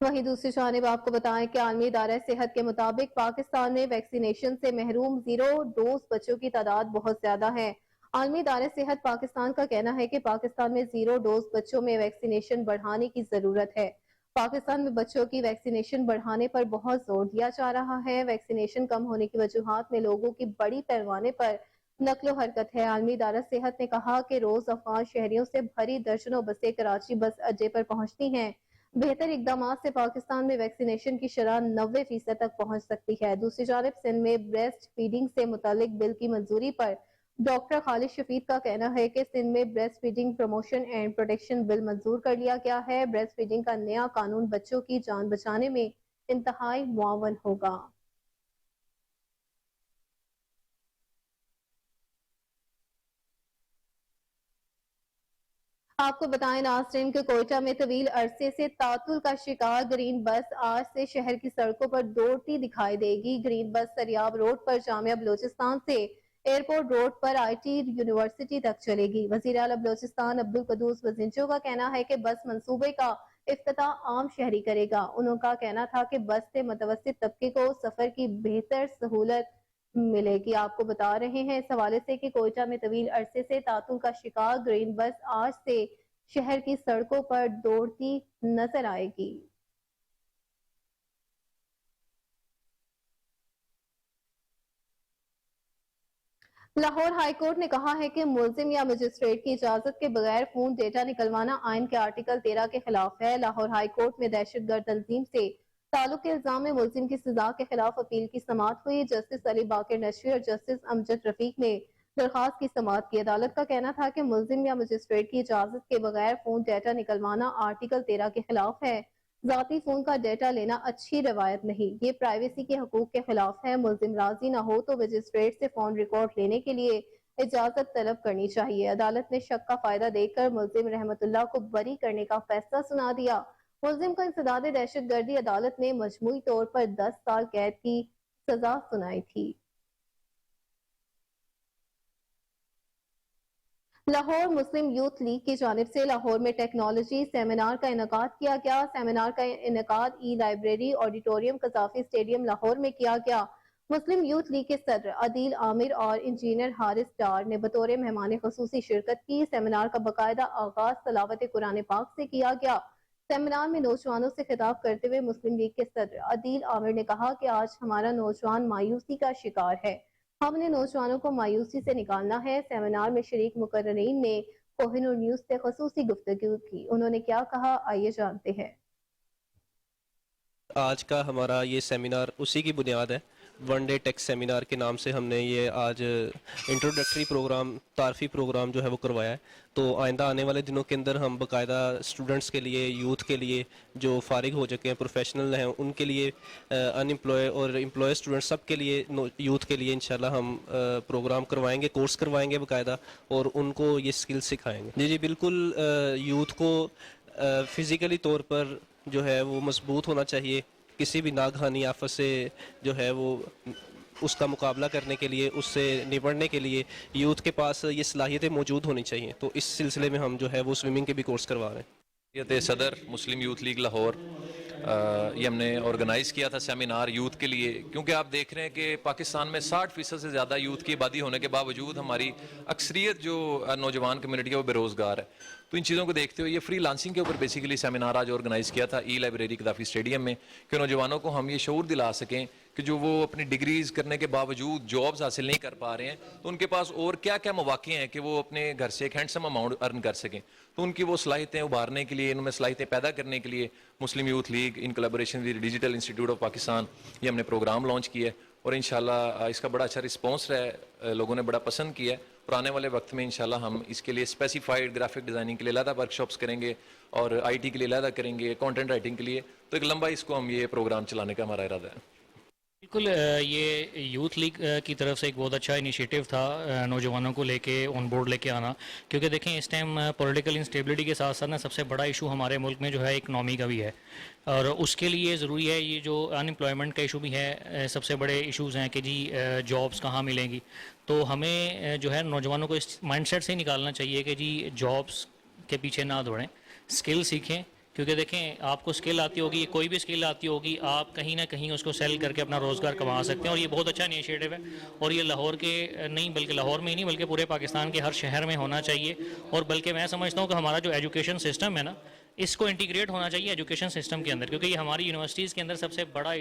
وہیں دوسری جانب آپ کو بتائیں کہ عالمی ادارہ صحت کے مطابق پاکستان میں ویکسینیشن سے محروم 0 ڈوز بچوں کی تعداد بہت زیادہ ہے۔ عالمی ادارہ صحت پاکستان کا کہنا ہے کہ پاکستان میں 0 ڈوز بچوں میں ویکسینیشن بڑھانے کی ضرورت ہے۔ پاکستان میں بچوں کی ویکسینیشن بڑھانے پر بہت زور دیا جا رہا ہے۔ ویکسینیشن کم ہونے کی وجوہات میں لوگوں کی بڑی پیمانے پر نقل و حرکت ہے۔ عالمی ادارہ صحت نے کہا کہ روز افغان شہریوں سے بھری درجنوں بسیں کراچی بس اڈے پر پہنچتی ہیں۔ بہتر اقدامات سے پاکستان میں ویکسینیشن کی شرح 90% تک پہنچ سکتی ہے۔ دوسری جانب سندھ میں بریسٹ فیڈنگ سے متعلق بل کی منظوری پر ڈاکٹر خالد شفیق کا کہنا ہے کہ سندھ میں breast feeding promotion and protection bill منظور کر لیا گیا ہے۔ بریسٹ فیڈنگ کا نیا قانون بچوں کی جان بچانے میں انتہائی معاون ہوگا۔ آپ کو بتائیں ناظرین کہ کوئٹہ میں طویل عرصے سے تعطل کا شکار گرین بس آج سے شہر کی سڑکوں پر دوڑتی دکھائی دے گی۔ گرین بس سریاب روڈ پر جامعہ بلوچستان سے airport road per I T university تک چلے گی۔ وزیر اعلیٰ بلوچستان عبدالقدوس وزنجو کا کہنا ہے کہ بس منصوبے کا افتتاح عام شہری کرے گا۔ انہوں کا کہنا تھا کہ بس سے متوسط طبقے کو سفر کی بہتر سہولت ملے گی۔ آپ کو بتا رہے ہیں اس حوالے سے کہ کوئٹہ میں طویل عرصے سے تعطل کا شکار گرین بس آج سے شہر کی سڑکوں پر دوڑتی نظر آئے گی۔ لاہور ہائی کورٹ نے کہا ہے کہ ملزم یا مجسٹریٹ کی اجازت کے بغیر فون ڈیٹا نکلوانا آئین کے آرٹیکل 13 کے خلاف ہے۔ لاہور ہائی کورٹ میں دہشت گرد تنظیم سے تعلق کے الزام میں ملزم کی سزا کے خلاف اپیل کی سماعت ہوئی۔ جسٹس علی باقر نشری اور جسٹس امجد رفیق نے درخواست کی سماعت کی۔ عدالت کا کہنا تھا کہ ملزم یا مجسٹریٹ کی اجازت کے بغیر فون ڈیٹا نکلوانا آرٹیکل 13 کے خلاف ہے۔ ذاتی فون کا ڈیٹا لینا اچھی روایت نہیں، یہ پرائیویسی کے حقوق کے خلاف ہے۔ ملزم راضی نہ ہو تو مجسٹریٹ سے فون ریکارڈ لینے کے لیے اجازت طلب کرنی چاہیے۔ عدالت نے شک کا فائدہ دے کر ملزم رحمت اللہ کو بری کرنے کا فیصلہ سنا دیا۔ ملزم کو انسداد دہشت گردی عدالت نے مجموعی طور پر 10 سال قید کی سزا سنائی تھی۔ لاہور مسلم یوتھ لیگ کی جانب سے لاہور میں ٹیکنالوجی سیمینار کا انعقاد کیا گیا۔ سیمینار کا انعقاد E library auditorium Gaddafi stadium Lahore میں کیا گیا۔ مسلم یوتھ لیگ کے صدر عدیل عامر اور انجینئر حارث ڈار نے بطور مہمان خصوصی شرکت کی۔ سیمینار کا باقاعدہ آغاز تلاوت قرآن پاک سے کیا گیا۔ سیمینار میں نوجوانوں سے خطاب کرتے ہوئے مسلم لیگ کے صدر عدیل عامر نے کہا کہ آج ہمارا نوجوان مایوسی کا شکار ہے، ہم نے نوجوانوں کو مایوسی سے نکالنا ہے۔ سیمینار میں شریک مقررین نے کوہ نور نیوز سے خصوصی گفتگو کی۔ انہوں نے کیا کہا، آئیے جانتے ہیں۔ آج کا ہمارا یہ سیمینار اسی کی بنیاد ہے۔ ون ڈے ٹیک سیمینار کے نام سے ہم نے یہ آج انٹروڈکٹری پروگرام، تعارفی پروگرام جو ہے وہ کروایا ہے۔ تو آئندہ آنے والے دنوں کے اندر ہم باقاعدہ اسٹوڈنٹس کے لیے، یوتھ کے لیے جو فارغ ہو چکے ہیں، پروفیشنل ہیں، ان کے لیے، ان امپلائے اور امپلائے اسٹوڈنٹ سب کے لیے، یوتھ کے لیے انشاءاللہ ہم پروگرام کروائیں گے، کورس کروائیں گے باقاعدہ، اور ان کو یہ اسکل سکھائیں گے۔ جی بالکل، یوتھ کو فزیکلی طور پر جو ہے وہ مضبوط ہونا چاہیے۔ کسی بھی ناگہانی آفت سے جو ہے وہ اس کا مقابلہ کرنے کے لیے، اس سے نپٹنے کے لیے یوتھ کے پاس یہ صلاحیتیں موجود ہونی چاہیے۔ تو اس سلسلے میں ہم جو ہے وہ سوئمنگ کے بھی کورس کروا رہے ہیں۔ صدر مسلم یوتھ لیگ لاہور، یہ ہم نے آرگنائز کیا تھا سیمینار یوتھ کے لیے، کیونکہ آپ دیکھ رہے ہیں کہ پاکستان میں 60% سے زیادہ یوتھ کی آبادی ہونے کے باوجود ہماری اکثریت جو نوجوان کمیونٹی ہے وہ بے روزگار ہے۔ تو ان چیزوں کو دیکھتے ہوئے یہ فری لانسنگ کے اوپر بیسیکلی سیمینار آج آرگنائز کیا تھا ای لائبریری قذافی اسٹیڈیم میں، کہ نوجوانوں کو ہم یہ شعور دلا سکیں کہ جو وہ اپنی ڈگریز کرنے کے باوجود جابز حاصل نہیں کر پا رہے ہیں، تو ان کے پاس اور کیا کیا مواقع ہیں کہ وہ اپنے گھر سے ایک ہینڈسم اماؤنٹ ارن کر سکیں۔ تو ان کی وہ صلاحیتیں ابھارنے کے لیے، ان میں صلاحیتیں پیدا کرنے کے لیے Muslim youth league in collaboration with digital institute of Pakistan یہ ہم نے پروگرام لانچ کیا ہے، اور انشاءاللہ اس کا بڑا اچھا رسپانس رہا ہے، لوگوں نے بڑا پسند کیا ہے۔ اور آنے والے وقت میں انشاءاللہ ہم اس کے لیے اسپیسیفائڈ گرافک ڈیزائننگ کے لیے علیحدہ ورکشاپس کریں گے، اور آئی ٹی کے لیے علیحدہ کریں گے، کانٹینٹ رائٹنگ کے لیے۔ تو ایک لمبا اس کو ہم یہ پروگرام چلانے کا ہمارا ارادہ ہے۔ بالکل، یہ یوتھ لیگ کی طرف سے ایک بہت اچھا انیشیٹو تھا نوجوانوں کو لے کے آن بورڈ لے کے آنا، کیونکہ دیکھیں اس ٹائم پولیٹیکل انسٹیبلٹی کے ساتھ ساتھ نا سب سے بڑا ایشو ہمارے ملک میں جو ہے اکنامی کا بھی ہے، اور اس کے لیے ضروری ہے یہ جو ان امپلائمنٹ کا ایشو بھی ہے، سب سے بڑے ایشوز ہیں کہ جی جابس کہاں ملیں گی۔ تو ہمیں جو ہے نوجوانوں کو اس مائنڈ سیٹ سے ہی نکالنا چاہیے کہ جی جابس کے پیچھے نہ دوڑیں، اسکل سیکھیں، کیونکہ دیکھیں آپ کو اسکل آتی ہوگی، کوئی بھی اسکل آتی ہوگی، آپ کہیں نہ کہیں اس کو سیل کر کے اپنا روزگار کما سکتے ہیں، اور یہ بہت اچھا انیشیٹو ہے، اور یہ لاہور کے نہیں بلکہ لاہور میں ہی نہیں بلکہ پورے پاکستان کے ہر شہر میں ہونا چاہیے۔ اور بلکہ میں سمجھتا ہوں کہ ہمارا جو ایجوکیشن سسٹم ہے نا، اس کو انٹیگریٹ ہونا چاہیے ایجوکیشن سسٹم کے اندر، کیونکہ یہ ہماری یونیورسٹیز کے اندر سب سے بڑا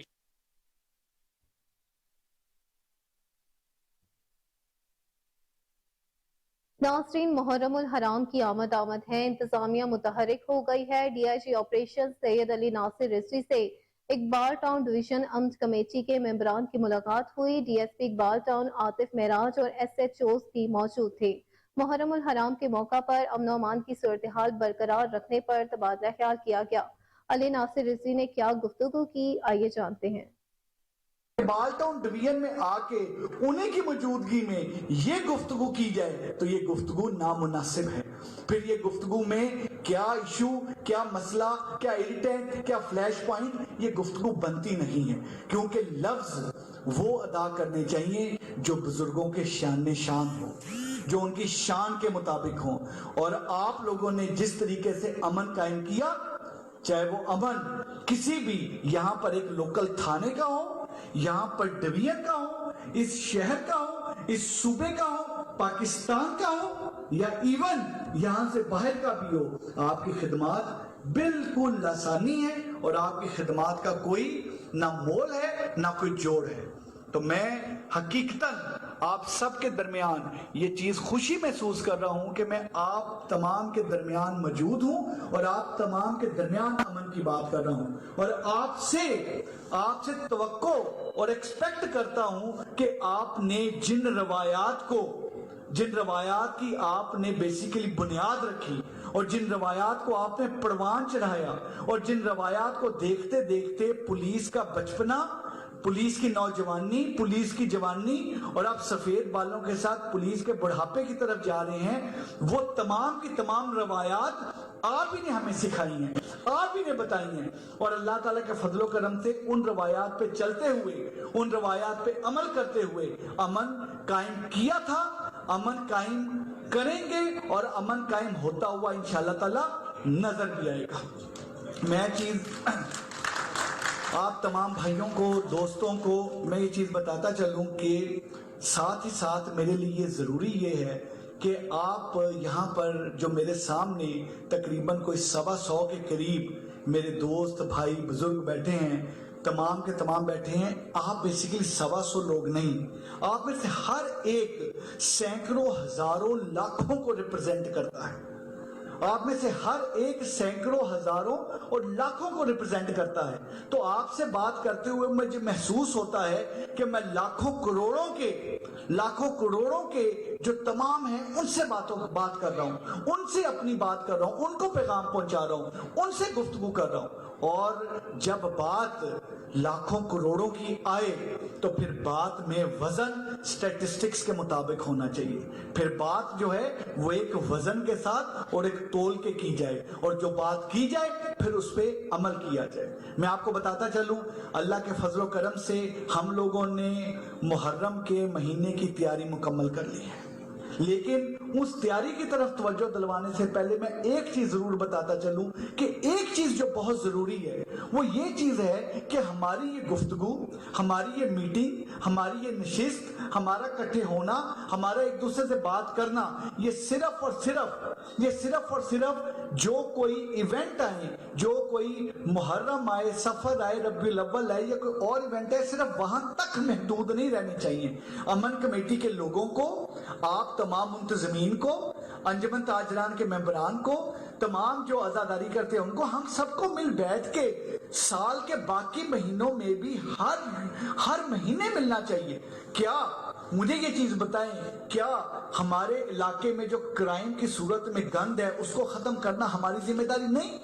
ناظرین، محرم الحرام کی آمد ہے، انتظامیہ متحرک ہو گئی ہے۔ D I G operation Syed Ali Nasir Rizvi سے اقبال ٹاؤن ڈویژن امن کمیٹی کے ممبران کی ملاقات ہوئی۔ D S P Iqbal town Atif Meraj اور ایس ایچ اوز بھی موجود تھے۔ محرم الحرام کے موقع پر امن و امان کی صورتحال برقرار رکھنے پر تبادلہ خیال کیا گیا۔ علی ناصر رضوی نے کیا گفتگو کی، آئیے جانتے ہیں۔ اقبال ٹاؤن ڈویژن میں آ کے انہیں کی موجودگی میں یہ گفتگو کی جائے تو یہ گفتگو نامناسب ہے۔ پھر یہ گفتگو میں کیا ایشو، کیا مسئلہ، کیا ایریٹنٹ، کیا فلیش پوائنٹ، یہ گفتگو بنتی نہیں ہے، کیونکہ لفظ وہ ادا کرنے چاہیے جو بزرگوں کے شان شان ہوں، جو ان کی شان کے مطابق ہوں۔ اور آپ لوگوں نے جس طریقے سے امن قائم کیا، چاہے وہ امن کسی بھی یہاں پر ایک لوکل تھانے کا ہو، یہاں پر ڈویژن کا ہو، اس شہر کا ہو، اس صوبے کا ہو، پاکستان کا ہو، یا ایون یہاں سے باہر کا بھی ہو، آپ کی خدمات بالکل لاسانی ہے، اور آپ کی خدمات کا کوئی نہ مول ہے نہ کوئی جوڑ ہے۔ تو میں حقیقتاً آپ سب کے درمیان یہ چیز خوشی محسوس کر رہا ہوں کہ میں آپ تمام کے درمیان موجود ہوں، اور آپ تمام کے درمیان امن کی بات کر رہا ہوں، اور آپ سے توقع اور ایکسپیکٹ کرتا ہوں کہ آپ نے جن روایات کی آپ نے بیسیکلی بنیاد رکھی، اور جن روایات کو آپ نے پروان چڑھایا، اور جن روایات کو دیکھتے دیکھتے پولیس کا بچپنا، پولیس کی نوجوانی، پولیس کی جوانی، اور آپ سفید بالوں کے ساتھ پولیس کے بڑھاپے کی طرف جا رہے ہیں، وہ تمام کی تمام روایات آپ ہی نے ہمیں سکھائی ہیں، آپ ہی نے بتائی ہیں، اور اللہ تعالیٰ کے فضل و کرم سے ان روایات پہ چلتے ہوئے، ان روایات پہ عمل کرتے ہوئے امن قائم کیا تھا، امن قائم کریں گے اور امن قائم ہوتا ہوا انشاءاللہ تعالی نظر بھی آئے گا. میں چیز آپ تمام بھائیوں کو، دوستوں کو میں یہ چیز بتاتا چلوں کہ ساتھ ہی ساتھ میرے لیے ضروری یہ ہے کہ آپ یہاں پر جو میرے سامنے تقریباً کوئی 125 کے قریب میرے دوست بھائی بزرگ بیٹھے ہیں، تمام کے تمام بیٹھے ہیں. آپ بیسیکلی 125 لوگ نہیں، آپ میں سے ہر ایک سینکڑوں ہزاروں لاکھوں کو ریپرزینٹ کرتا ہے. آپ میں سے ہر ایک سینکڑوں ہزاروں اور لاکھوں کو ریپرزینٹ کرتا ہے. تو آپ سے بات کرتے ہوئے مجھے محسوس ہوتا ہے کہ میں لاکھوں کروڑوں کے جو تمام ہیں ان سے بات کر رہا ہوں، ان سے اپنی بات کر رہا ہوں، ان کو پیغام پہنچا رہا ہوں، ان سے گفتگو کر رہا ہوں. اور جب بات لاکھوں کروڑوں کی آئے تو پھر بات میں وزن سٹیٹسٹکس کے مطابق ہونا چاہیے. پھر بات جو ہے وہ ایک وزن کے ساتھ اور ایک تول کے کی جائے، اور جو بات کی جائے پھر اس پہ عمل کیا جائے. میں آپ کو بتاتا چلوں، اللہ کے فضل و کرم سے ہم لوگوں نے محرم کے مہینے کی تیاری مکمل کر لی ہے، لیکن اس تیاری کی طرف توجہ دلوانے سے پہلے میں ایک چیز ضرور بتاتا چلوں کہ ایک چیز جو بہت ضروری ہے وہ یہ چیز ہے کہ ہماری یہ گفتگو، ہماری یہ میٹنگ، ہماری یہ نشست، ہمارا اکٹھے ہونا، ہمارا ایک دوسرے سے بات کرنا، یہ صرف اور صرف جو کوئی ایونٹ آئے، جو کوئی محرم آئے، سفر آئے، ربیع الاول آئے یا کوئی اور ایونٹ ہے، صرف وہاں تک محدود نہیں رہنی چاہیے. امن کمیٹی کے لوگوں کو، آپ تمام منتظمین کو، انجمن تاجران کے ممبران کو، تمام جو عزاداری کرتے ہیں ان کو، ہم سب کو مل بیٹھ کے سال کے باقی مہینوں میں بھی ہر مہینے ملنا چاہیے. کیا مجھے یہ چیز بتائیں، کیا ہمارے علاقے میں جو کرائم کی صورت میں گند ہے اس کو ختم کرنا ہماری ذمہ داری نہیں؟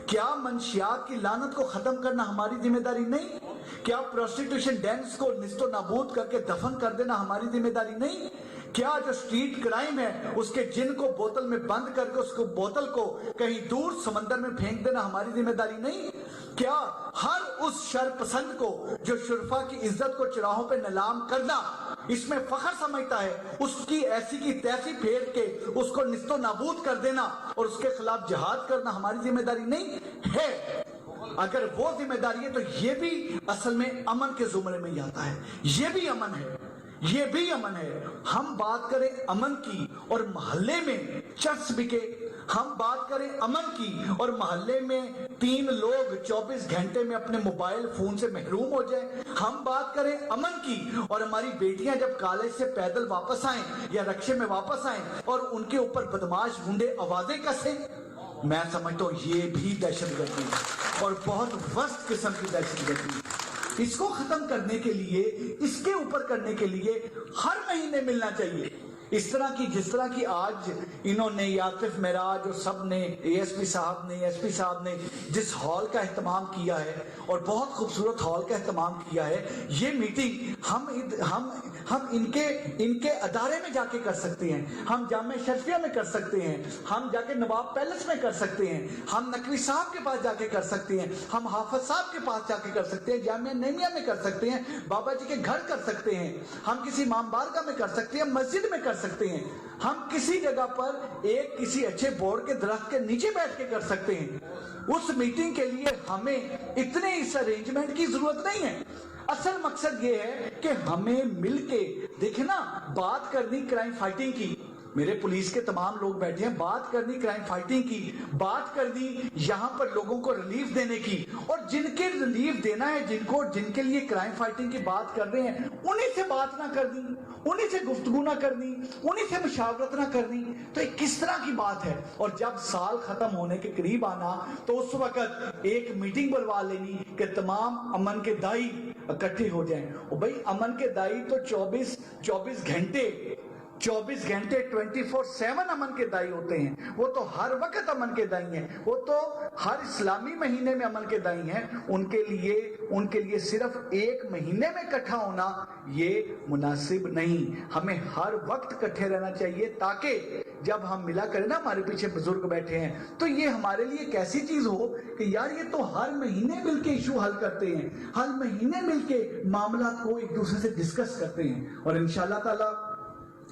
کیا منشیات کی لعنت کو ختم کرنا ہماری ذمہ داری نہیں؟ کیا پروسٹیٹیوشن ڈینس کو نیست و نابود کر کے دفن کر دینا ہماری ذمہ داری نہیں؟ کیا جو سٹریٹ کرائم ہے اس کے جن کو بوتل میں بند کر کے اس کو بوتل کو کہیں دور سمندر میں پھینک دینا ہماری ذمہ داری نہیں؟ کیا ہر اس شر پسند کو جو شرفا کی عزت کو چراہوں پہ نیلام کرنا اس میں فخر سمجھتا ہے، اس کی ایسی کی تیسی پھیر کے اس کو نیست و نابود کر دینا اور اس کے خلاف جہاد کرنا ہماری ذمہ داری نہیں ہے؟ اگر وہ ذمہ داری ہے تو یہ بھی اصل میں امن کے زمرے میں ہی آتا ہے. یہ بھی امن ہے، یہ بھی امن ہے. ہم بات کریں امن کی اور محلے میں چرس بکے، ہم بات کریں امن کی اور محلے میں 3 لوگ 24 گھنٹے میں اپنے موبائل فون سے محروم ہو جائیں. ہم بات کریں امن کی اور ہماری بیٹیاں جب کالج سے پیدل واپس آئیں یا رکشے میں واپس آئیں اور ان کے اوپر بدماش گنڈے آوازیں کسیں. میں سمجھتا ہوں یہ بھی دہشت گردی ہے اور بہت ورسٹ قسم کی دہشت گردی ہے. اس کو ختم کرنے کے لیے، اس کے اوپر کرنے کے لیے ہر مہینے ملنا چاہیے. اس طرح کی جس طرح کی آج انہوں نے یاسف معراج اور سب نے، اے ایس پی صاحب نے جس ہال کا اہتمام کیا ہے اور بہت خوبصورت ہال کا اہتمام کیا ہے، یہ میٹنگ ہم ان کے ادارے میں جا کے کر سکتے ہیں، ہم جامع شرفیہ میں کر سکتے ہیں، ہم جا کے نواب پیلس میں کر سکتے ہیں، ہم نقوی صاحب کے پاس جا کے کر سکتے ہیں، ہم حافظ صاحب کے پاس جا کے کر سکتے ہیں، جامعہ نعیمیہ میں کر سکتے ہیں، بابا جی کے گھر کر سکتے ہیں، ہم کسی امام بارگاہ میں کر سکتے ہیں، مسجد میں کر سکتے ہیں، ہم کسی جگہ پر ایک کسی اچھے بورڈ کے درخت کے نیچے بیٹھ کے کر سکتے ہیں. اس میٹنگ کے لیے ہمیں اتنے اس ارینجمنٹ کی ضرورت نہیں ہے. اصل مقصد یہ ہے کہ ہمیں مل کے دیکھیں نا، بات کرنی کرائم فائٹنگ کی، میرے پولیس کے تمام لوگ بیٹھے ہیں، بات کرنی کرائم فائٹنگ کی، بات کرنی یہاں پر لوگوں کو ریلیف دینے کی، اور جن کے ریلیف دینا ہے، جن کے لیے کرائم فائٹنگ کی بات کر رہے ہیں، انہی سے بات نہ کرنی، انہی سے گفتگو نہ کرنی، انہی سے مشاورت نہ کرنی، تو یہ کس طرح کی بات ہے؟ اور جب سال ختم ہونے کے قریب آنا تو اس وقت ایک میٹنگ بلوا لینی کہ تمام امن کے دائی اکٹھے ہو جائیں. اور بھائی امن کے دائی تو 24 گھنٹے 24/7 امن کے دائی ہوتے ہیں، وہ تو ہر وقت امن کے دائی ہیں، وہ تو ہر اسلامی مہینے میں امن کے دائی ہیں. ان کے لیے صرف ایک مہینے میں اکٹھا ہونا یہ مناسب نہیں. ہمیں ہر وقت اکٹھے رہنا چاہیے تاکہ جب ہم ملا کریں نا، ہمارے پیچھے بزرگ بیٹھے ہیں، تو یہ ہمارے لیے ایک ایسی چیز ہو کہ یار یہ تو ہر مہینے مل کے ایشو حل کرتے ہیں، ہر مہینے مل کے معاملات کو ایک دوسرے سے ڈسکس کرتے ہیں. اور انشاءاللہ تعالی